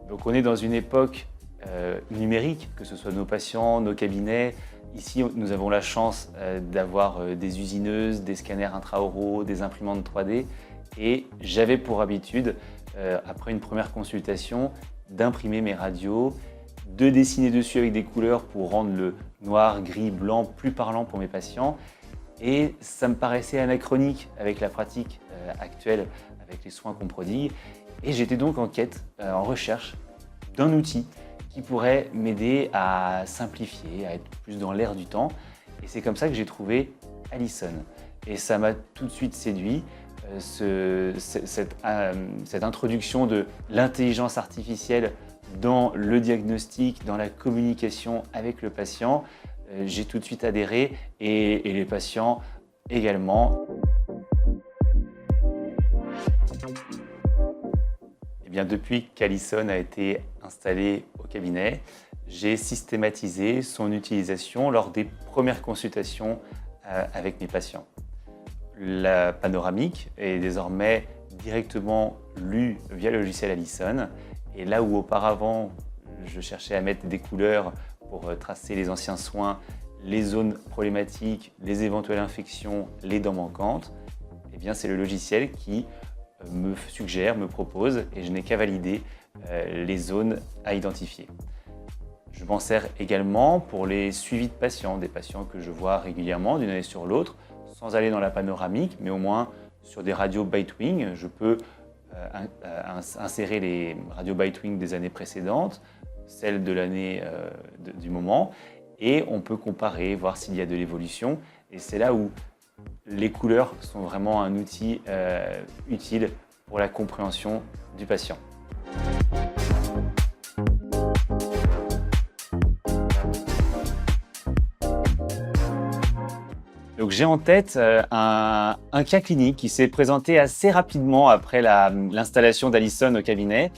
Donc on est dans une époque numérique, que ce soit nos patients, nos cabinets. Ici, nous avons la chance d'avoir des usineuses, des scanners intraoraux, des imprimantes 3D. Et j'avais pour habitude, après une première consultation, d'imprimer mes radios, de dessiner dessus avec des couleurs pour rendre le noir, gris, blanc plus parlant pour mes patients. Et ça me paraissait anachronique avec la pratique actuelle, avec les soins qu'on prodigue. Et j'étais donc en quête, en recherche d'un outil qui pourrait m'aider à simplifier, à être plus dans l'air du temps. Et c'est comme ça que j'ai trouvé Allison. Et ça m'a tout de suite séduit, cette introduction de l'intelligence artificielle dans le diagnostic, dans la communication avec le patient. J'ai tout de suite adhéré et les patients également. Eh bien, depuis qu'Allison a été installée au cabinet, j'ai systématisé son utilisation lors des premières consultations avec mes patients. La panoramique est désormais directement lue via le logiciel Allison. Et là où auparavant, je cherchais à mettre des couleurs pour tracer les anciens soins, les zones problématiques, les éventuelles infections, les dents manquantes, eh bien, c'est le logiciel qui me suggère, me propose, et je n'ai qu'à valider les zones à identifier. Je m'en sers également pour les suivis de patients, des patients que je vois régulièrement d'une année sur l'autre, sans aller dans la panoramique, mais au moins sur des radios Bitewing. Je peux insérer les radios Bitewing des années précédentes, celles de l'année du moment, et on peut comparer, voir s'il y a de l'évolution. Et c'est là où les couleurs sont vraiment un outil utile pour la compréhension du patient. Donc j'ai en tête un cas clinique qui s'est présenté assez rapidement après l'installation d'Allison au cabinet.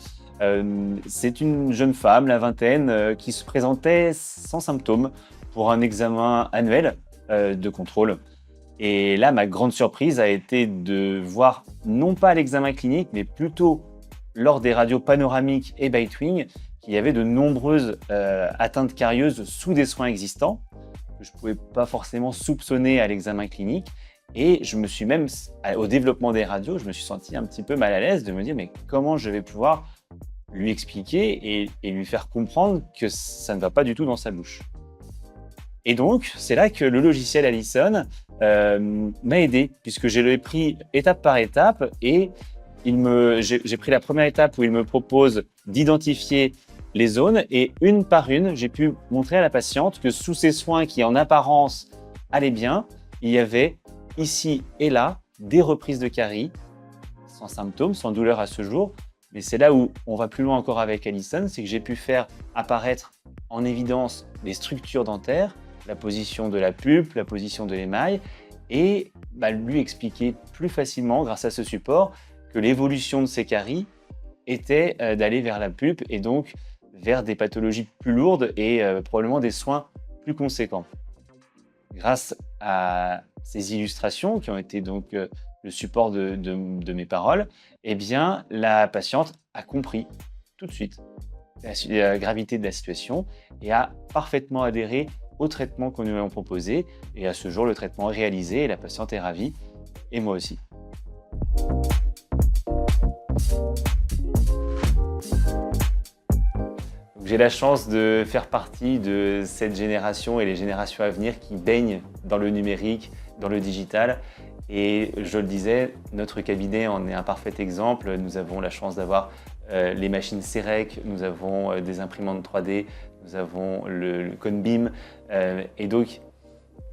C'est une jeune femme, la vingtaine, qui se présentait sans symptômes pour un examen annuel de contrôle. Et là, ma grande surprise a été de voir, non pas l'examen clinique, mais plutôt lors des radios panoramiques et Bitewing, qu'il y avait de nombreuses atteintes carieuses sous des soins existants, que je ne pouvais pas forcément soupçonner à l'examen clinique. Et je me suis même, au développement des radios, je me suis senti un petit peu mal à l'aise de me dire mais comment je vais pouvoir lui expliquer et lui faire comprendre que ça ne va pas du tout dans sa bouche. Et donc, c'est là que le logiciel Allison m'a aidé, puisque je l'ai pris étape par étape et j'ai pris la première étape où il me propose d'identifier les zones et une par une, j'ai pu montrer à la patiente que sous ces soins qui en apparence allaient bien, il y avait ici et là des reprises de caries, sans symptômes, sans douleur à ce jour. Mais c'est là où on va plus loin encore avec Allison, c'est que j'ai pu faire apparaître en évidence les structures dentaires, la position de la pulpe, la position de l'émail, et lui expliquer plus facilement, grâce à ce support, que l'évolution de ces caries était d'aller vers la pulpe et donc vers des pathologies plus lourdes et probablement des soins plus conséquents. Grâce à ces illustrations qui ont été donc le support de mes paroles, eh bien, la patiente a compris tout de suite la gravité de la situation et a parfaitement adhéré au traitement qu'on lui a proposé. Et à ce jour, le traitement est réalisé et la patiente est ravie, et moi aussi. J'ai la chance de faire partie de cette génération et les générations à venir qui baignent dans le numérique, dans le digital. Et je le disais, notre cabinet en est un parfait exemple. Nous avons la chance d'avoir les machines CEREC, nous avons des imprimantes 3D, nous avons le ConeBeam. Et donc,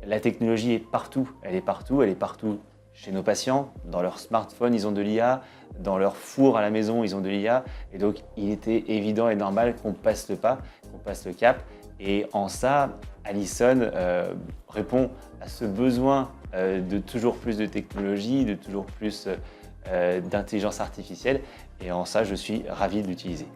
la technologie est partout. Elle est partout chez nos patients. Dans leur smartphone, ils ont de l'IA. Dans leur four à la maison, ils ont de l'IA. Et donc, il était évident et normal qu'on passe le pas, qu'on passe le cap. Et en ça, Allison répond à ce besoin de toujours plus de technologie, de toujours plus d'intelligence artificielle. Et en ça, je suis ravi de l'utiliser.